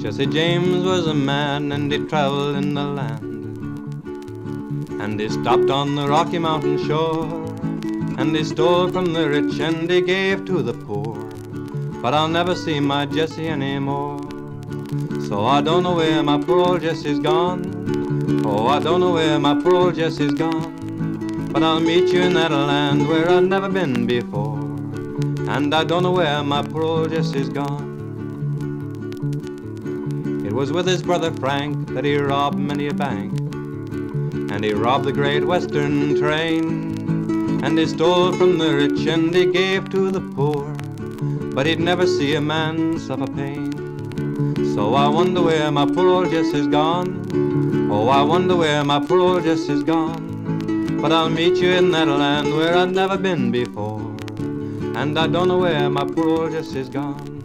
Jesse James was a man, and he traveled in the land, and he stopped on the Rocky Mountain shore, and he stole from the rich and he gave to the poor. But I'll never see my Jesse anymore. So I don't know where my poor old Jesse's gone. Oh, I don't know where my poor old Jesse's gone. But I'll meet you in that land where I've never been before. And I don't know where my poor old Jesse's gone. It was with his brother Frank that he robbed many a bank, and he robbed the Great Western train, and he stole from the rich and he gave to the poor, but he'd never see a man suffer pain. So I wonder where my poor old Jesse's gone. Oh, I wonder where my poor old Jesse's gone. But I'll meet you in that land where I've never been before, and I don't know where my poor old Jesse's gone.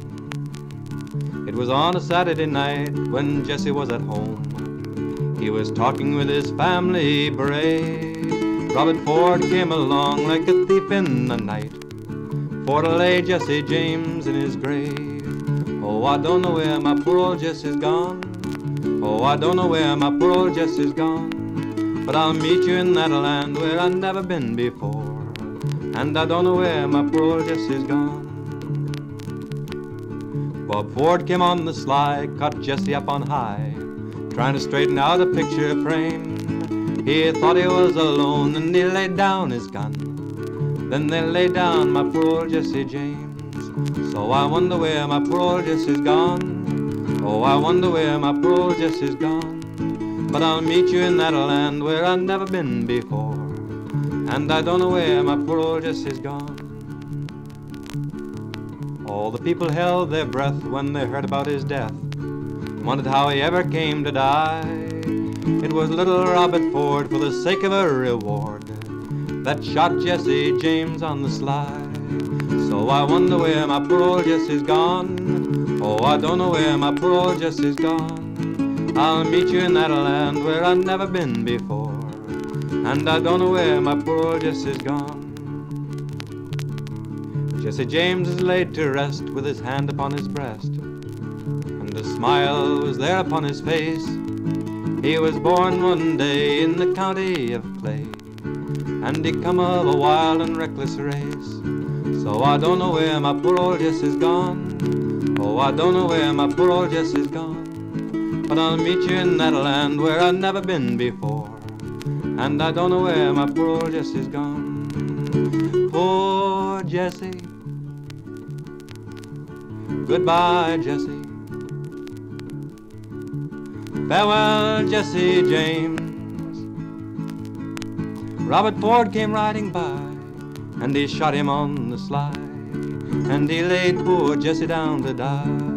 It was on a Saturday night when Jesse was at home. He was talking with his family brave. Robert Ford came along like a thief in the night for to lay Jesse James in his grave. Oh, I don't know where my poor old Jesse's gone. Oh, I don't know where my poor old Jesse's gone. But I'll meet you in that land where I've never been before, and I don't know where my poor old Jesse's gone. Bob Ford came on the sly, caught Jesse up on high, trying to straighten out a picture frame. He thought he was alone and he laid down his gun. Then they laid down my poor old Jesse James. So I wonder where my poor old Jesse's gone. Oh, I wonder where my poor old Jesse's gone. But I'll meet you in that land where I've never been before, and I don't know where my poor old Jesse's gone. All the people held their breath when they heard about his death, wondered how he ever came to die. It was little Robert Ford, for the sake of a reward, that shot Jesse James on the sly. So I wonder where my poor old Jesse's gone. Oh, I don't know where my poor old Jesse's gone. I'll meet you in that land where I've never been before, and I don't know where my poor old Jesse's gone. Jesse James is laid to rest with his hand upon his breast, and a smile was there upon his face. He was born one day in the county of Clay, and he come of a wild and reckless race. So I don't know where my poor old Jesse's gone. Oh, I don't know where my poor old Jesse's gone. But I'll meet you in that land where I've never been before, and I don't know where my poor old Jesse's gone. Poor Jesse, goodbye Jesse, farewell Jesse James. Robert Ford came riding by, and he shot him on the sly, and he laid poor Jesse down to die.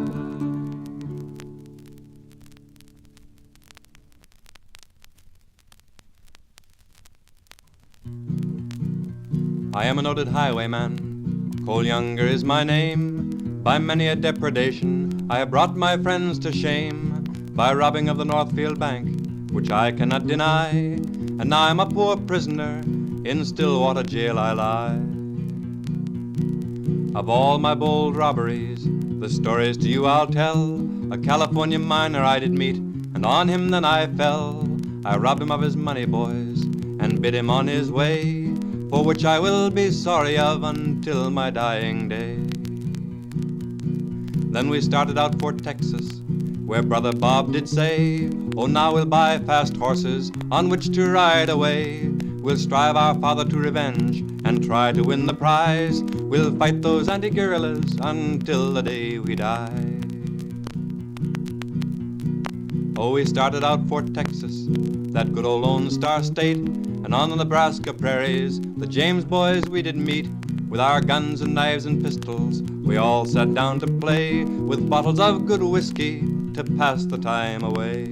I am a noted highwayman, Cole Younger is my name. By many a depredation I have brought my friends to shame, by robbing of the Northfield Bank, which I cannot deny, and now I'm a poor prisoner, in Stillwater jail I lie. Of all my bold robberies, the stories to you I'll tell. A California miner I did meet, and on him then I fell. I robbed him of his money, boys, and bid him on his way, for which I will be sorry of until my dying day. Then we started out for Texas, where Brother Bob did say, oh, now we'll buy fast horses on which to ride away. We'll strive our father to revenge and try to win the prize. We'll fight those anti-guerrillas until the day we die. Oh, we started out for Texas, that good old Lone Star State, and on the Nebraska prairies, the James boys we did meet. With our guns and knives and pistols, we all sat down to play, with bottles of good whiskey to pass the time away.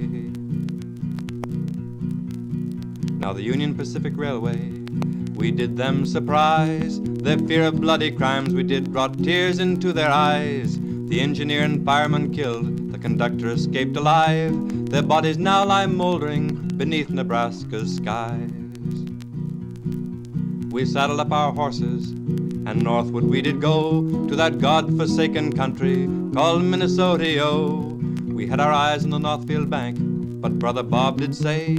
Now the Union Pacific Railway, we did them surprise. Their fear of bloody crimes we did brought tears into their eyes. The engineer and fireman killed, the conductor escaped alive. Their bodies now lie moldering beneath Nebraska's skies. We saddled up our horses, and northward we did go, to that God-forsaken country called Minnesota-o. We had our eyes on the Northfield bank, but Brother Bob did say,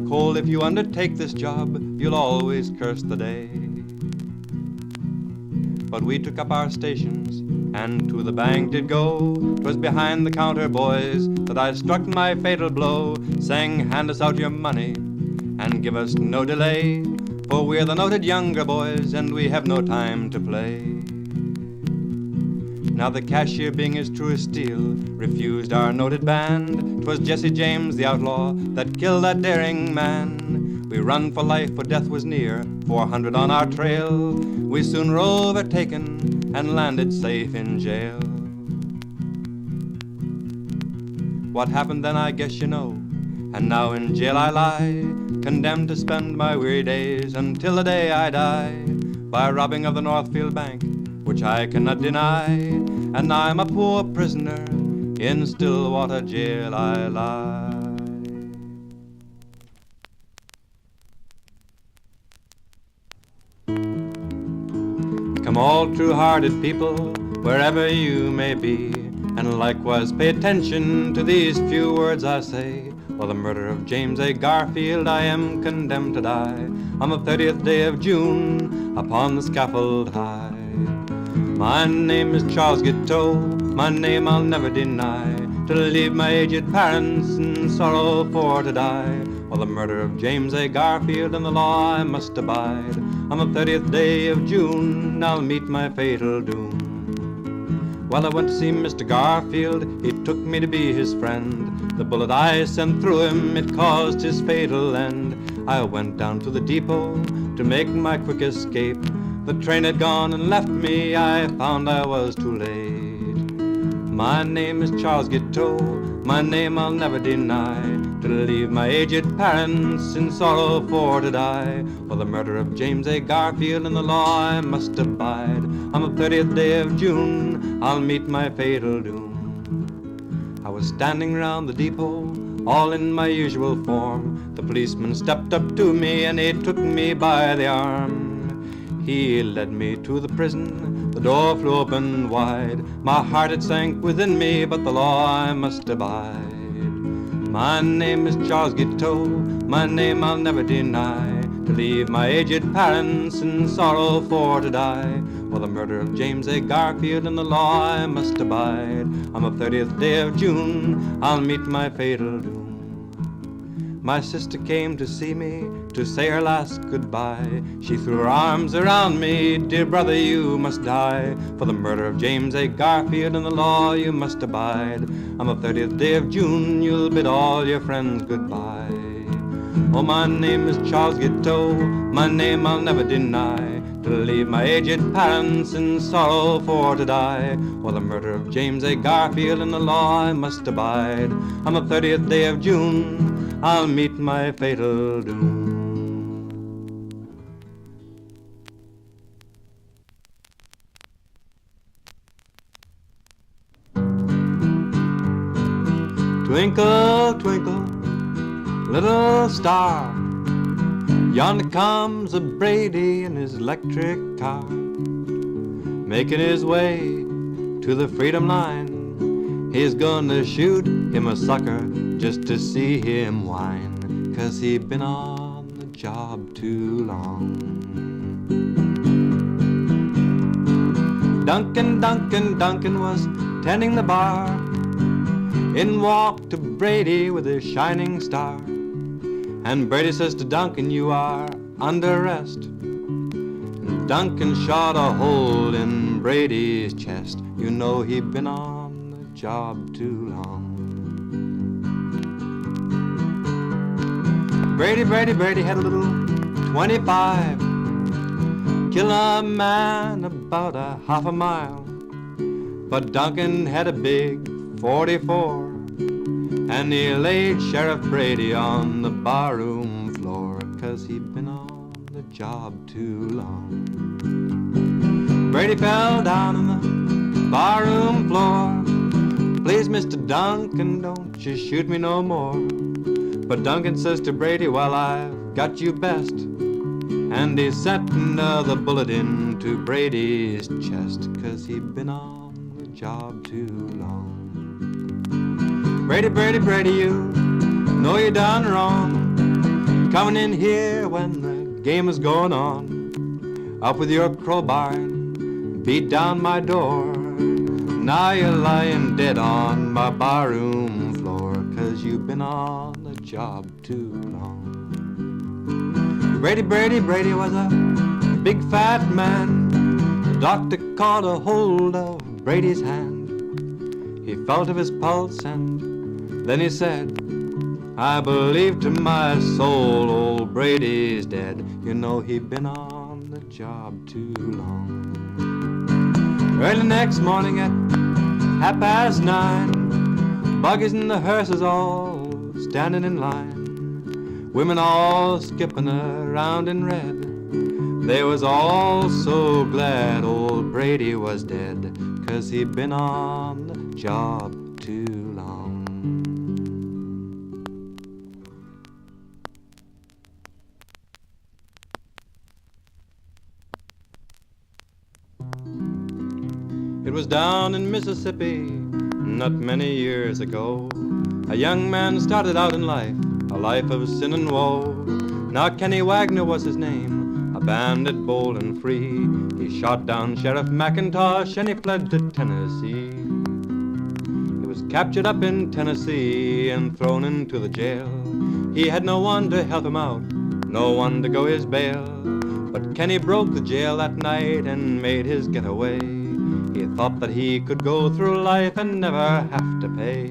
Cole, if you undertake this job, you'll always curse the day. But we took up our stations, and to the bank did go. 'Twas behind the counter, boys, that I struck my fatal blow, saying, hand us out your money, and give us no delay, for we're the noted younger boys, and we have no time to play. Now the cashier, being as true as steel, refused our noted band. 'Twas Jesse James, the outlaw, that killed that daring man. We run for life, for death was near, 400 on our trail. We soon were overtaken and landed safe in jail. What happened then I guess you know, and now in jail I lie, condemned to spend my weary days until the day I die, by robbing of the Northfield Bank, which I cannot deny, and now I'm a poor prisoner, in Stillwater jail I lie. Come all true-hearted people, wherever you may be, and likewise pay attention to these few words I say. For the murder of James A. Garfield I am condemned to die on the 30th day of June upon the scaffold high. My name is Charles Guiteau, my name I'll never deny, to leave my aged parents in sorrow for to die. For the murder of James A. Garfield and the law I must abide. On the 30th day of June I'll meet my fatal doom. Well, I went to see Mr. Garfield, he took me to be his friend. The bullet I sent through him, it caused his fatal end. I went down to the depot to make my quick escape. The train had gone and left me, I found I was too late. My name is Charles Guiteau, my name I'll never deny, to leave my aged parents in sorrow for to die. For the murder of James A. Garfield and the law I must abide. On the 30th day of June I'll meet my fatal doom. I was standing round the depot, all in my usual form. The policeman stepped up to me and he took me by the arm. He led me to the prison, the door flew open wide. My heart it sank within me, but the law I must abide. My name is Charles Guiteau, my name I'll never deny, to leave my aged parents in sorrow for to die. For the murder of James A. Garfield and the law I must abide. On the 30th day of June I'll meet my fatal doom. My sister came to see me, to say her last goodbye. She threw her arms around me, dear brother, you must die. For the murder of James A. Garfield and the law you must abide. On the 30th day of June you'll bid all your friends goodbye. Oh, my name is Charles Guiteau, my name I'll never deny, to leave my aged parents in sorrow for to die. For the murder of James A. Garfield and the law I must abide. On the 30th day of June I'll meet my fatal doom. Twinkle, twinkle, little star, yonder comes a Brady in his electric car, making his way to the freedom line. He's gonna shoot him a sucker just to see him whine, 'cause he been on the job too long. Duncan was tending the bar. In walked Brady with his shining star. And Brady says to Duncan, you are under arrest. And Duncan shot a hole in Brady's chest. You know he'd been on the job too long. Brady had a little 25. Kill a man about a half a mile. But Duncan had a big 44. And he laid Sheriff Brady on the barroom floor, 'cause he'd been on the job too long. Brady fell down on the barroom floor. Please, Mr. Duncan, don't you shoot me no more. But Duncan says to Brady, well, I've got you best. And he sent another bullet into Brady's chest, 'cause he'd been on the job too long. Brady, Brady, Brady, you know you done wrong, coming in here when the game is going on. Up with your crowbar and beat down my door. Now you're lying dead on my barroom floor, 'cause you've been on the job too long. Brady, Brady, Brady was a big fat man. The doctor caught a hold of Brady's hand. He felt of his pulse and then he said, I believe to my soul old Brady's dead. You know he'd been on the job too long. Early next morning at 9:30, buggies and the hearses all standing in line, women all skipping around in red. They was all so glad old Brady was dead, 'cause he'd been on the job too long. It was down in Mississippi not many years ago. A young man started out in life, a life of sin and woe. Now Kenny Wagner was his name, a bandit bold and free. He shot down Sheriff McIntosh and he fled to Tennessee. He was captured up in Tennessee and thrown into the jail. He had no one to help him out, no one to go his bail. But Kenny broke the jail that night and made his getaway. He thought that he could go through life and never have to pay.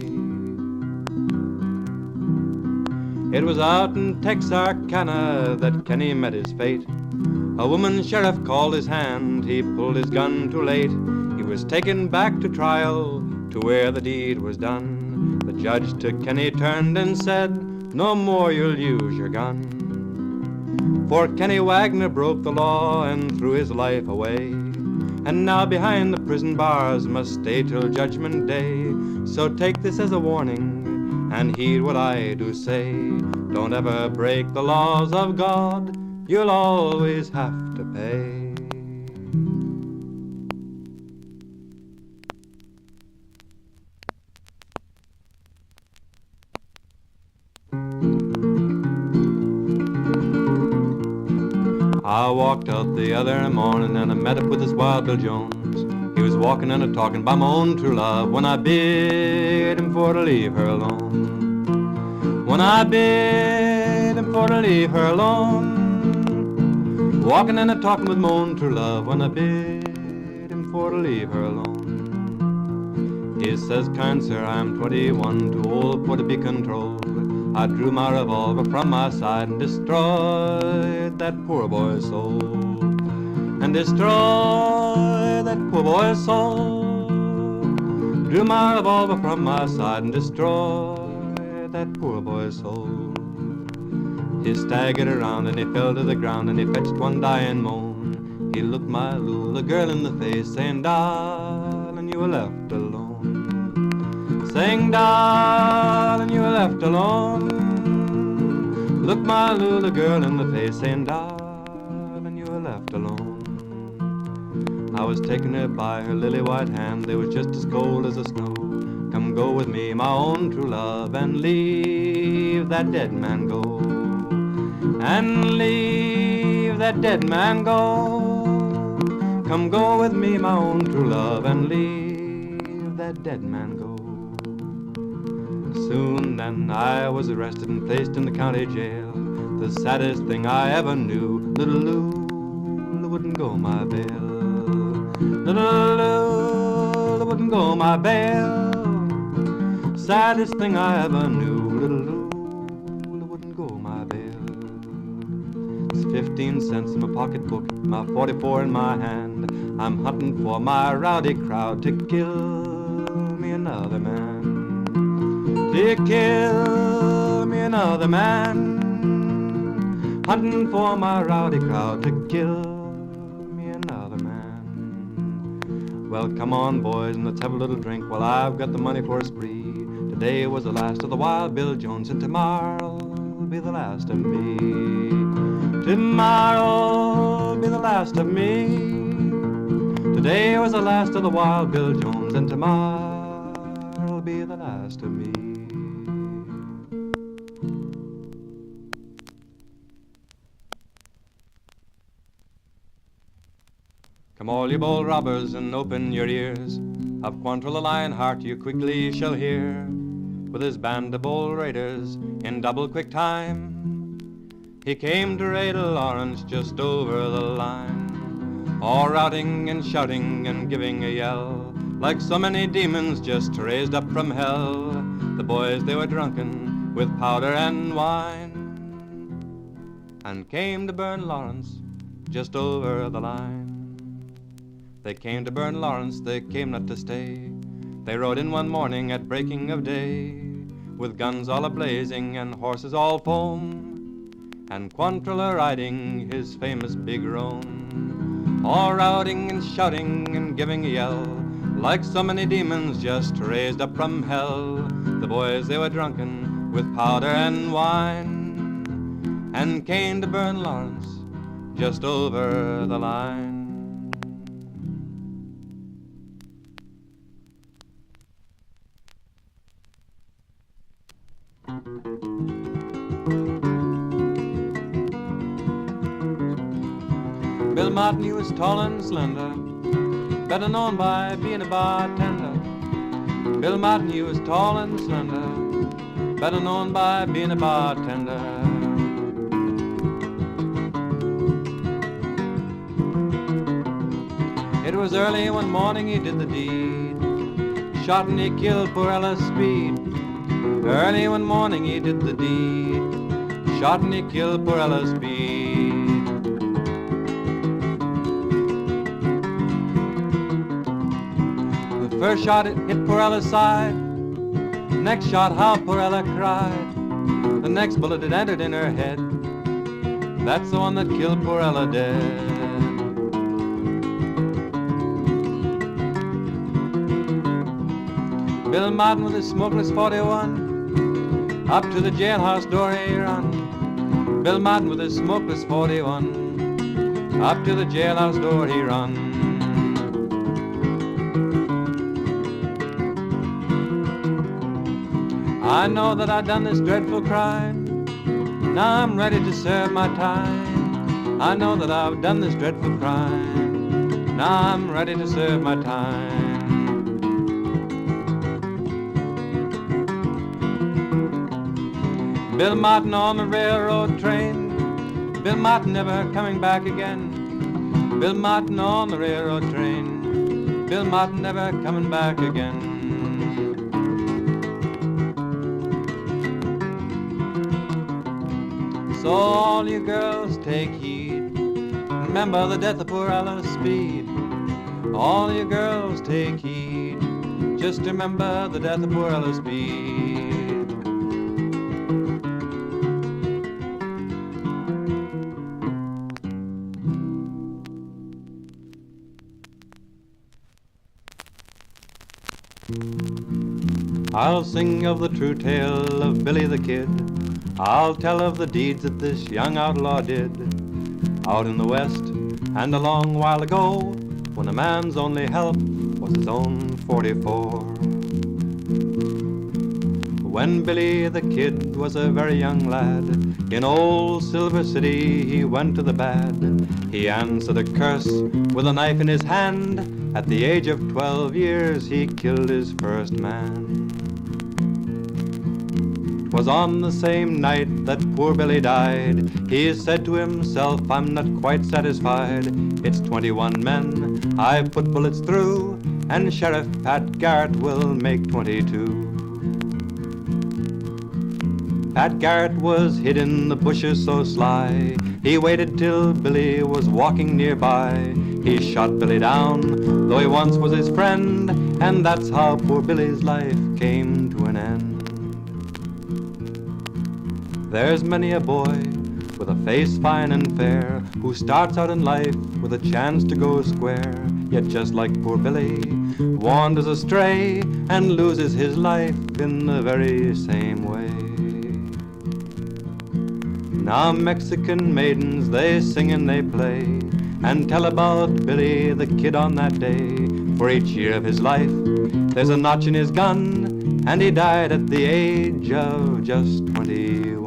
It was out in Texarkana that Kenny met his fate. A woman sheriff called his hand, he pulled his gun too late. He was taken back to trial, to where the deed was done. The judge to Kenny turned and said, no more you'll use your gun. For Kenny Wagner broke the law and threw his life away, and now behind the prison bars must stay till Judgment Day. So take this as a warning and heed what I do say. Don't ever break the laws of God, you'll always have to pay. I walked out the other morning and I met up with this Wild Bill Jones. He was walking and a-talking about my own true love when I bid him for to leave her alone. When I bid him for to leave her alone. Walking and a-talking with my own true love when I bid him for to leave her alone. He says, kind sir, I'm 21, too old for to be controlled. I drew my revolver from my side and destroyed that poor boy's soul. And destroyed that poor boy's soul. Drew my revolver from my side and destroyed that poor boy's soul. He staggered around and he fell to the ground and he fetched one dying moan. He looked my Lula girl in the face, saying, darling, you were left alone. Saying, darling, you were left alone. Look my Lula girl in the face, saying, darling, you were left alone. I was taking her by her lily white hand, they was just as cold as the snow. Come go with me, my own true love, and leave that dead man go. And leave that dead man go. Come go with me, my own true love, and leave that dead man go. Soon then I was arrested and placed in the county jail. The saddest thing I ever knew, little Lula wouldn't go my bail. Little Lula wouldn't go my bail. Saddest thing I ever knew, little Lula wouldn't go my bail. It's 15 cents in my pocketbook, my 44 in my hand. I'm hunting for my rowdy crowd to kill me another man. To kill me another man. Hunting for my rowdy crowd to kill me another man. Well, come on, boys, and let's have a little drink while I've got the money for a spree. Today was the last of the Wild Bill Jones, and tomorrow'll be the last of me. Tomorrow'll be the last of me. Today was the last of the Wild Bill Jones, and tomorrow'll be the last of me. Come all you bold robbers and open your ears, of Quantrell the Lionheart you quickly shall hear. With his band of bold raiders in double quick time, he came to raid Lawrence just over the line. All routing and shouting and giving a yell, like so many demons just raised up from hell. The boys they were drunken with powder and wine, and came to burn Lawrence just over the line. They came to burn Lawrence, they came not to stay. They rode in one morning at breaking of day, with guns all a-blazing and horses all foam, and Quantrell a-riding his famous big roan. All routing and shouting and giving a yell, like so many demons just raised up from hell. The boys they were drunken with powder and wine, and came to burn Lawrence just over the line. Bill Martin, he was tall and slender, better known by being a bartender. Bill Martin, he was tall and slender, better known by being a bartender. It was early one morning he did the deed, shot and he killed poor Ella Speed. Early one morning he did the deed, shot and he killed poor Ella Speed. The first shot it hit poor Ella's side, next shot how poor Ella cried. The next bullet it entered in her head, that's the one that killed poor Ella dead. Bill Martin with his smokeless 41, up to the jailhouse door he run. Bill Martin with his smokeless 41, up to the jailhouse door he run. I know that I done this dreadful crime, now I'm ready to serve my time. I know that I've done this dreadful crime, now I'm ready to serve my time. Bill Martin on the railroad train, Bill Martin never coming back again. Bill Martin on the railroad train, Bill Martin never coming back again. So all you girls take heed, remember the death of poor Ella Speed. All you girls take heed, just remember the death of poor Ella Speed. I'll sing of the true tale of Billy the Kid. I'll tell of the deeds that this young outlaw did out in the West, and a long while ago, when a man's only help was his own 44. When Billy the Kid was a very young lad, in old Silver City he went to the bad. He answered a curse with a knife in his hand. At the age of 12 years he killed his first man. 'Twas on the same night that poor Billy died. He said to himself, I'm not quite satisfied. It's 21 men I've put bullets through, and Sheriff Pat Garrett will make 22. Pat Garrett was hid in the bushes so sly. He waited till Billy was walking nearby. He shot Billy down, though he once was his friend, and that's how poor Billy's life came to an end. There's many a boy with a face fine and fair who starts out in life with a chance to go square, yet just like poor Billy, wanders astray and loses his life in the very same way. Now Mexican maidens, they sing and they play and tell about Billy the Kid on that day. For each year of his life, there's a notch in his gun, and he died at the age of just 21.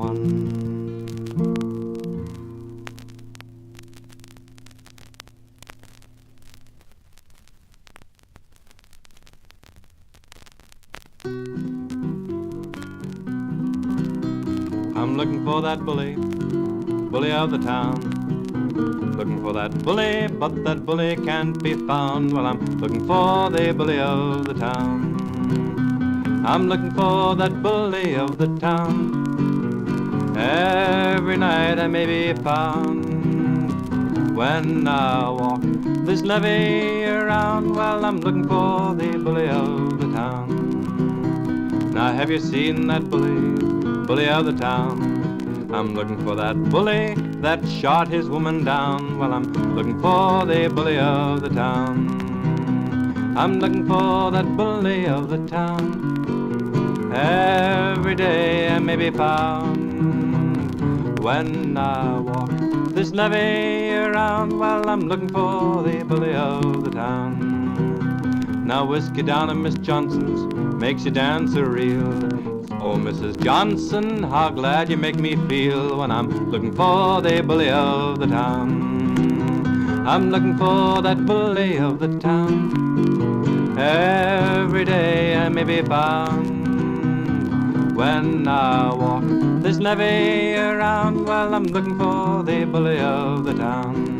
I'm looking for that bully, bully of the town. Looking for that bully, but that bully can't be found. Well, I'm looking for the bully of the town. I'm looking for that bully of the town. Every night I may be found. When I walk this levee around, well, I'm looking for the bully of the town. Now, have you seen that bully, bully of the town? I'm looking for that bully that shot his woman down. Well, I'm looking for the bully of the town. I'm looking for that bully of the town. Every day I may be found. When I walk this levee around, well, I'm looking for the bully of the town. Now whiskey down at Miss Johnson's makes you dance a reel. Oh, Mrs. Johnson, how glad you make me feel when I'm looking for the bully of the town. I'm looking for that bully of the town. Every day I may be found. When I walk this levee around, well, I'm looking for the bully of the town.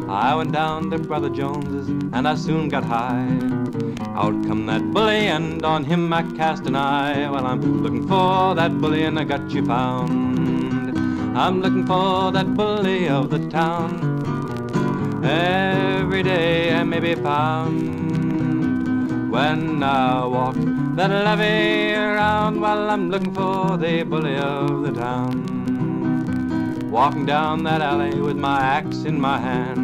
I went down to Brother Jones's and I soon got high. Out come that bully and on him I cast an eye. Well, I'm looking for that bully and I got you found. I'm looking for that bully of the town. Every day I may be found. When I walk that levee around, well, I'm looking for the bully of the town. Walking down that alley with my axe in my hand.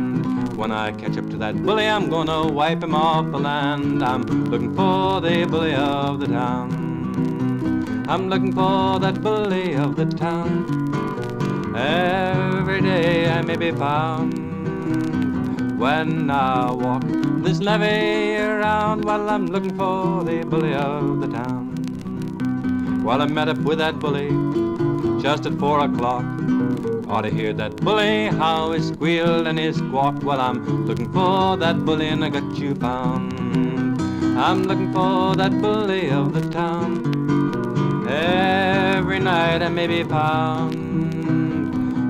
When I catch up to that bully, I'm gonna wipe him off the land. I'm looking for the bully of the town. I'm looking for that bully of the town. Every day I may be found. When I walk this levee around, well, I'm looking for the bully of the town. Well, I met up with that bully just at 4 o'clock. Ought to hear that bully, how he squealed and he squawked. Well, I'm looking for that bully and I got you found. I'm looking for that bully of the town. Every night I may be found.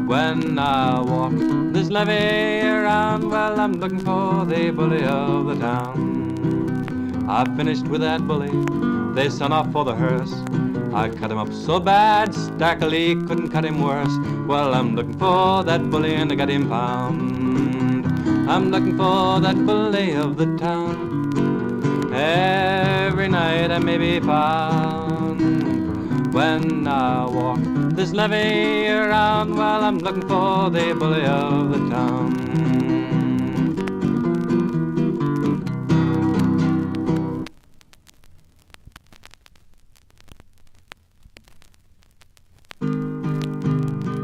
When I walk this levee around, well, I'm looking for the bully of the town. I finished with that bully, they sent off for the hearse. I cut him up so bad, Stackley couldn't cut him worse. Well, I'm looking for that bully and I got him found. I'm looking for that bully of the town. Every night I may be found. When I walk this levee around, well, I'm looking for the bully of the town.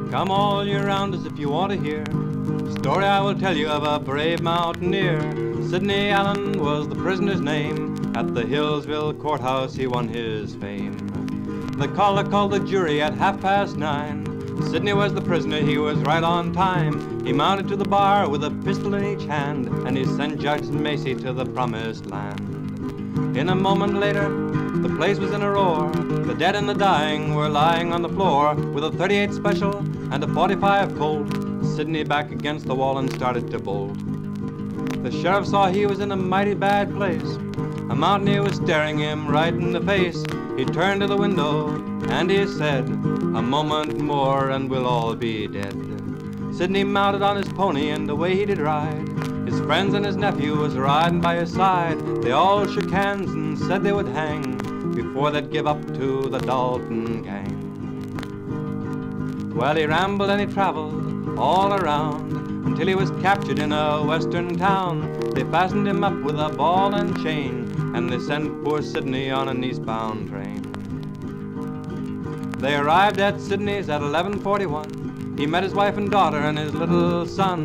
Come all year round as if you want to hear the story I will tell you of a brave mountaineer. Sidney Allen was the prisoner's name. At the Hillsville courthouse he won his fame. The caller called the jury at 9:30. Sidney was the prisoner, he was right on time. He mounted to the bar with a pistol in each hand, and he sent Judge Macy to the promised land. In a moment later, the place was in a roar. The dead and the dying were lying on the floor. With a .38 special and a .45 Colt, Sidney back against the wall and started to bolt. The sheriff saw he was in a mighty bad place. A mountaineer was staring him right in the face. He turned to the window and he said, "A moment more and we'll all be dead." Sidney mounted on his pony and away he did ride. His friends and his nephew was riding by his side. They all shook hands and said they would hang before they'd give up to the Dalton gang. Well, he rambled and he traveled all around until he was captured in a western town. They fastened him up with a ball and chain, and they sent poor Sidney on an eastbound train. They arrived at Sidney's at 11:41. He met his wife and daughter and his little son.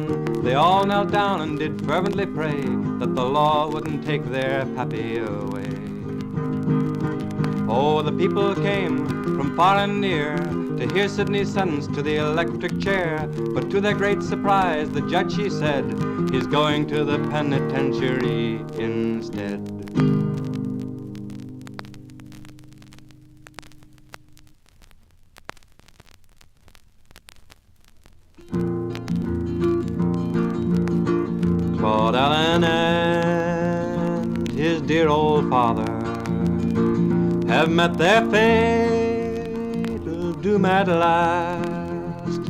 They all knelt down and did fervently pray that the law wouldn't take their pappy away. Oh, the people came from far and near to hear Sidney sentenced to the electric chair. But to their great surprise, the judge, he said, he's going to the penitentiary instead. dear old father have met their fatal doom at last.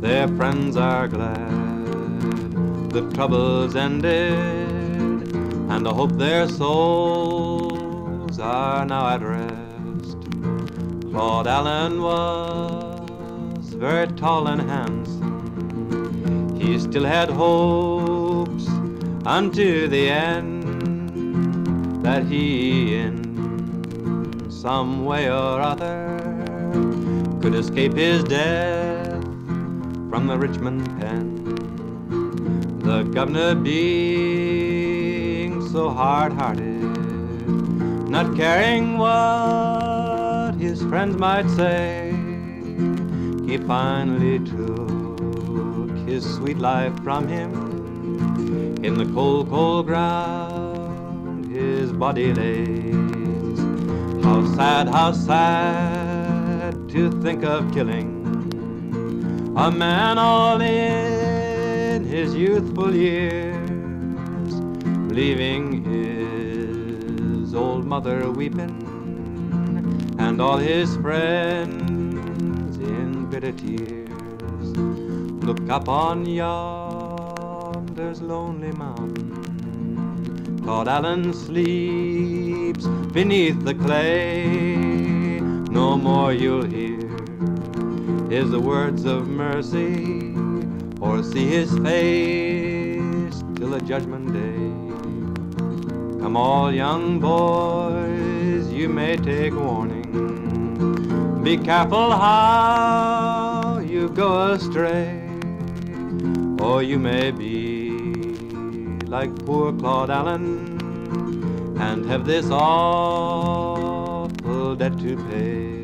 Their friends are glad the trouble's ended, and I hope their souls are now at rest. Claude Allen was very tall and handsome. He still had hopes unto the end that he in some way or other could escape his death from the Richmond pen. The governor being so hard-hearted, not caring what his friends might say, he finally took his sweet life from him. In the cold, cold ground his body lays. How sad to think of killing a man all in his youthful years, leaving his old mother weeping and all his friends in bitter tears. Look up on yonder's lonely mountain, Claude Allen sleeps beneath the clay. No more you'll hear his words of mercy or see his face till the judgment day. Come all young boys, you may take warning. Be careful how you go astray, or you may be like poor Claude Allen and have this awful debt to pay.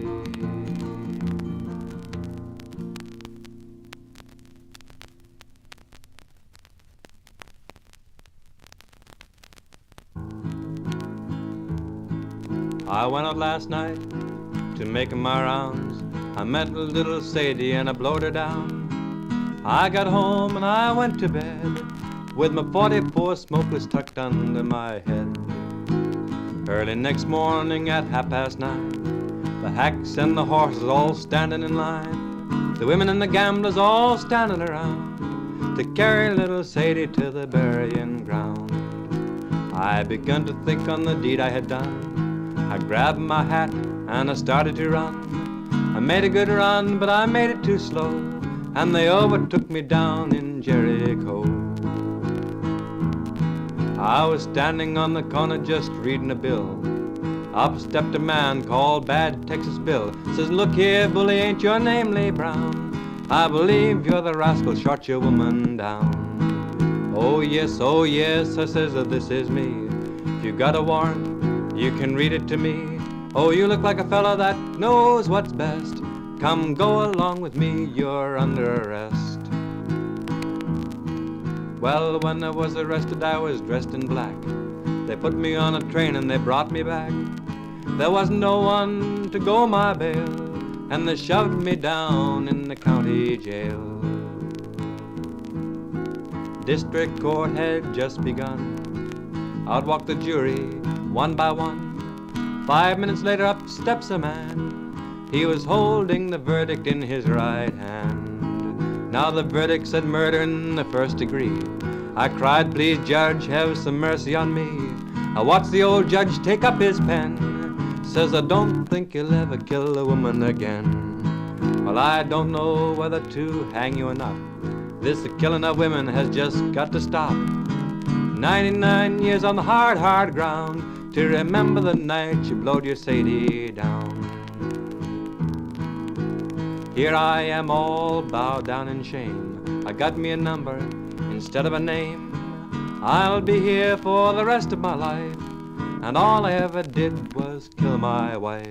I went out last night to make my rounds. I met little Sadie and I blowed her down. I got home and I went to bed with my 44 smokeless tucked under my head. Early next morning at 9:30, the hacks and the horses all standing in line, the women and the gamblers all standing around to carry little Sadie to the burying ground. I begun to think on the deed I had done. I grabbed my hat and I started to run. I made a good run, but I made it too slow, and they overtook me down in Jericho. I was standing on the corner just reading a bill. Up stepped a man called Bad Texas Bill. Says, look here, bully, ain't your name Lee Brown? I believe you're the rascal shot your woman down. Oh yes, I says, this is me. If you got a warrant, you can read it to me. Oh, you look like a fella that knows what's best. Come, go along with me, you're under arrest. Well, when I was arrested, I was dressed in black. They put me on a train and they brought me back. There wasn't no one to go my bail, and they shoved me down in the county jail. District court had just begun. Out walked the jury, one by one. 5 minutes later, up steps a man. He was holding the verdict in his right hand. Now the verdict said murder in the first degree. I cried, please judge, have some mercy on me. I watched the old judge take up his pen. Says, I don't think you'll ever kill a woman again. Well, I don't know whether to hang you or not. This killing of women has just got to stop. 99 years on the hard, hard ground to remember the night you blowed your Sadie down. Here I am all bowed down in shame. I got me a number instead of a name. I'll be here for the rest of my life, and all I ever did was kill my wife.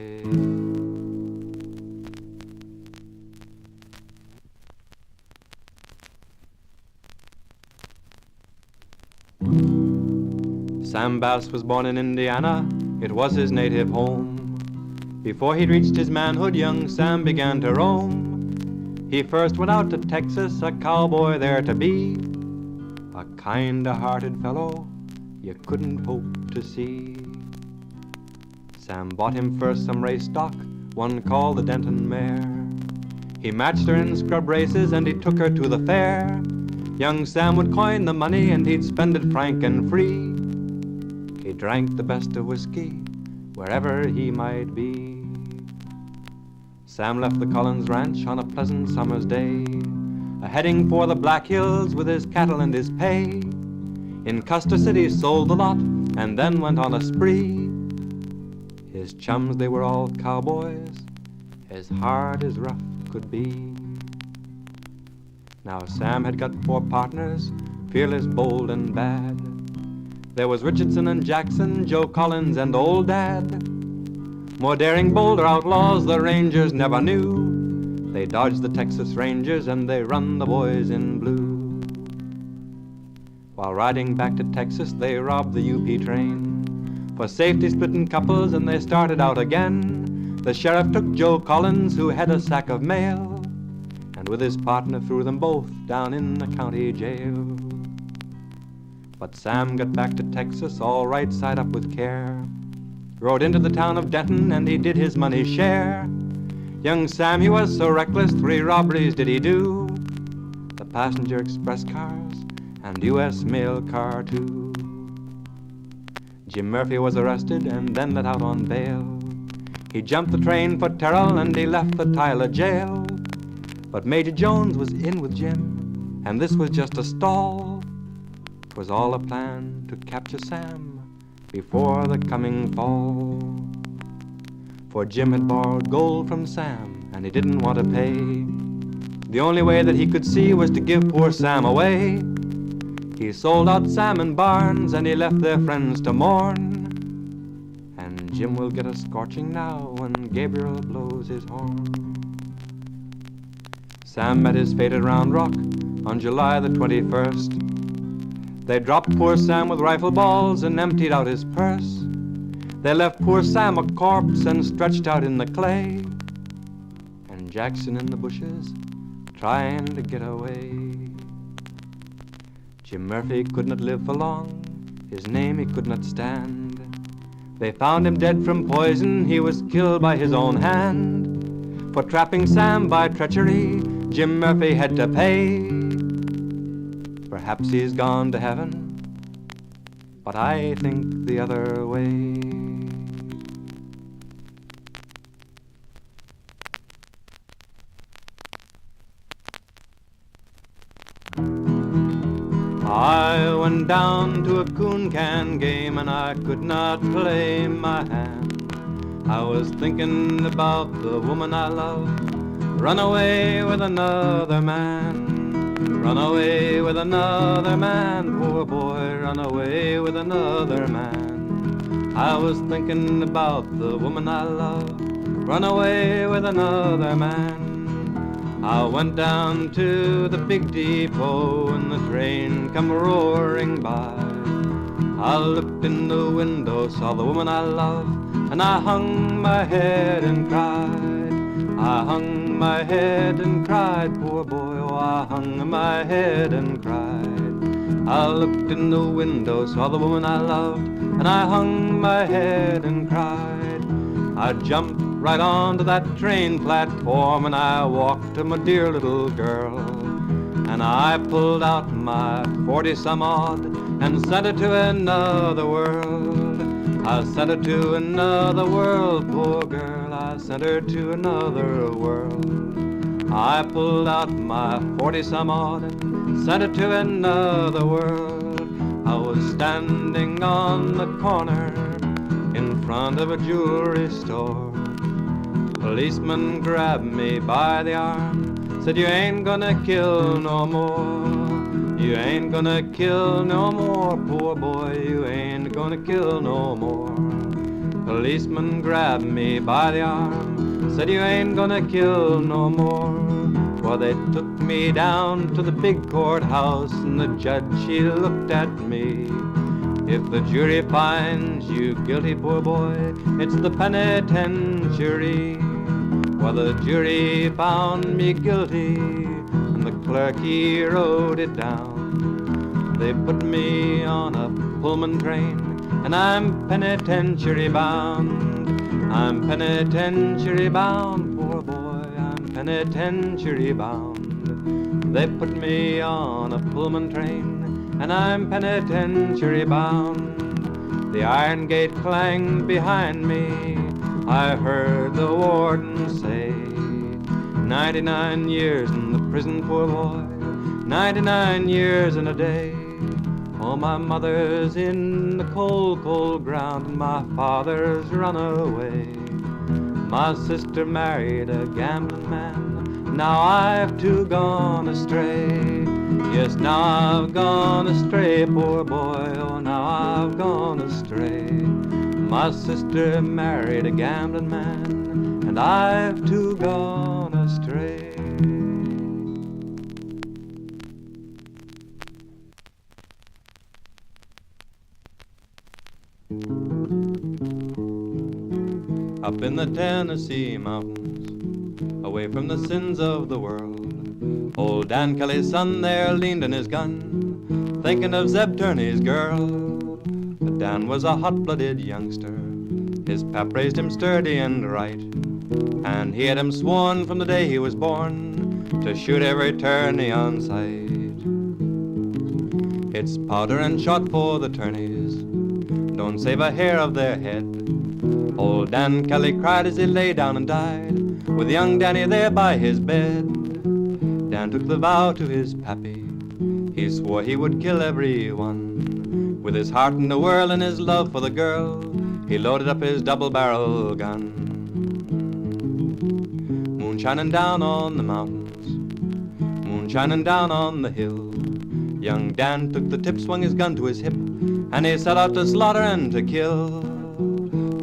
Sam Bass was born in Indiana, it was his native home. Before he'd reached his manhood, young Sam began to roam. He first went out to Texas, a cowboy there to be, a kind-hearted fellow you couldn't hope to see. Sam bought him first some race stock, one called the Denton mare. He matched her in scrub races and he took her to the fair. Young Sam would coin the money and he'd spend it frank and free. He drank the best of whiskey wherever he might be. Sam left the Collins Ranch on a pleasant summer's day, a-heading for the Black Hills with his cattle and his pay. In Custer City sold the lot and then went on a spree. His chums, they were all cowboys, as hard as rough could be. Now Sam had got 4 partners, fearless, bold, and bad. There was Richardson and Jackson, Joe Collins, and Old Dad. More daring, bolder outlaws the Rangers never knew. They dodged the Texas Rangers and they run the boys in blue. While riding back to Texas, they robbed the UP train. For safety, splitting couples, and they started out again. The sheriff took Joe Collins, who had a sack of mail, and with his partner threw them both down in the county jail. But Sam got back to Texas all right side up with care. Rode into the town of Denton and he did his money share. Young Sam, he was so reckless, 3 robberies did he do. The passenger express cars and U.S. mail car too. Jim Murphy was arrested and then let out on bail. He jumped the train for Terrell and he left the Tyler jail. But Major Jones was in with Jim, and this was just a stall. 'Twas all a plan to capture Sam before the coming fall. For Jim had borrowed gold from Sam, and he didn't want to pay. The only way that he could see was to give poor Sam away. He sold out Sam and Barnes, and he left their friends to mourn. And Jim will get a scorching now when Gabriel blows his horn. Sam met his fate at Round Rock on July the 21st. They dropped poor Sam with rifle balls and emptied out his purse. They left poor Sam a corpse and stretched out in the clay, and Jackson in the bushes trying to get away. Jim Murphy could not live for long, his name he could not stand. They found him dead from poison, he was killed by his own hand. For trapping Sam by treachery, Jim Murphy had to pay. Perhaps he's gone to heaven, but I think the other way. I went down to a coon can game and I could not play my hand. I was thinking about the woman I love, run away with another man. Run away with another man, poor boy, run away with another man. I was thinking about the woman I love, run away with another man. I went down to the big depot and the train come roaring by. I looked in the window, saw the woman I love, and I hung my head and cried. I hung my head and cried, poor boy, oh, I hung my head and cried. I looked in the window, saw the woman I loved, and I hung my head and cried. I jumped right onto that train platform and I walked to my dear little girl, and I pulled out my 40-some odd and sent her to another world. I sent her to another world, poor girl, I sent her to another world. I pulled out my 40-some odd and sent her to another world. I was standing on the corner in front of a jewelry store. Policeman grabbed me by the arm, said, you ain't gonna kill no more. You ain't gonna kill no more, poor boy, you ain't gonna kill no more. Policeman grabbed me by the arm, said, you ain't gonna kill no more. Well, they took me down to the big courthouse, and the judge, she looked at me. If the jury finds you guilty, poor boy, it's the penitentiary. Well, the jury found me guilty, and the clerk, he wrote it down. They put me on a Pullman train, and I'm penitentiary bound. I'm penitentiary bound, poor boy, I'm penitentiary bound. They put me on a Pullman train, and I'm penitentiary bound. The iron gate clanged behind me, I heard the warden say, 99 years in the prison, poor boy, 99 years and a day. Oh, my mother's in the cold, cold ground, and my father's run away. My sister married a gambling man, now I've too gone astray. Yes, now I've gone astray, poor boy, oh, now I've gone astray. My sister married a gambling man, and I've too gone astray. Up in the Tennessee mountains, away from the sins of the world, old Dan Kelly's son there leaned on his gun, thinking of Zeb Turney's girl. But Dan was a hot-blooded youngster, his pap raised him sturdy and right, and he had him sworn from the day he was born to shoot every tourney on sight. It's powder and shot for the tourneys, don't save a hair of their head. Old Dan Kelly cried as he lay down and died, with young Danny there by his bed. Dan took the vow to his pappy, he swore he would kill everyone. With his heart in the whirl and his love for the girl, he loaded up his double-barrel gun. Moon shining down on the mountains, moon shining down on the hill. Young Dan took the tip, swung his gun to his hip, and he set out to slaughter and to kill.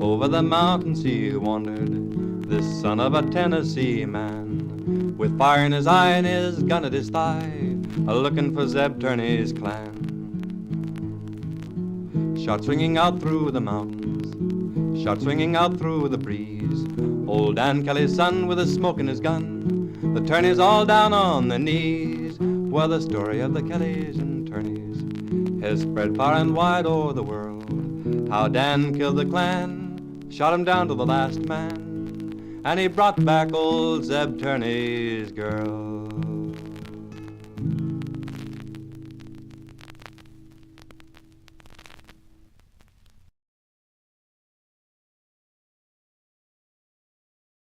Over the mountains he wandered, this son of a Tennessee man, with fire in his eye and his gun at his thigh, a-looking for Zeb Turney's clan. Shots ringing out through the mountains, shots ringing out through the breeze. Old Dan Kelly's son with a smoke in his gun, the Turneys all down on their knees. Well, the story of the Kellys and Turneys has spread far and wide o'er the world, how Dan killed the clan, shot him down to the last man, and he brought back old Zeb Turney's girl.